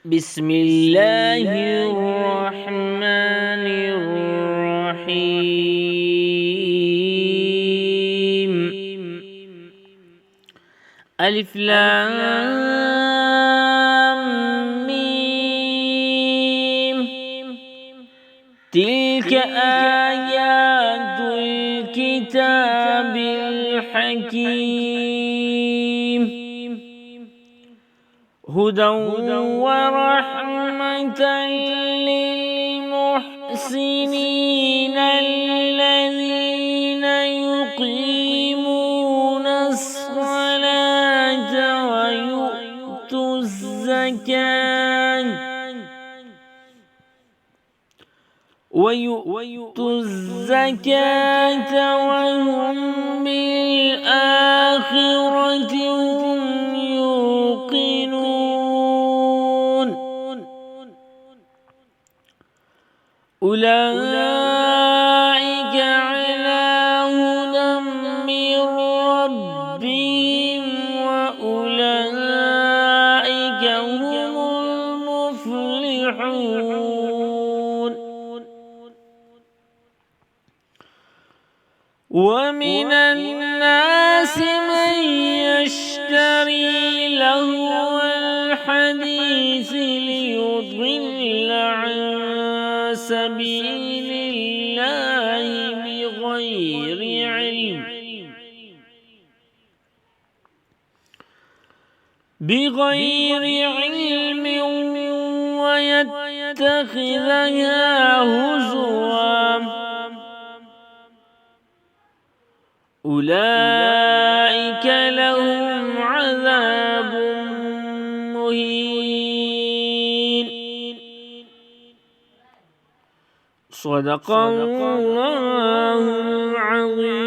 بسم الله الرحمن الرحيم. ألف لام ميم. تلك آيات الكتاب الحكيم، هدى ورحمة للمحسنين الذين يقيمون الصلاة ويؤتوا الزكاة وهم بالآخرة هم يوقنون. أولئك على هدى من ربهم وأولئك هم المفلحون. ومن الناس من يشتري لهو الحديث ليضل عن سبيل الله بغير علم ويتخذها هزوا. أولئك لهم عذاب مهين. صدق الله العظيم.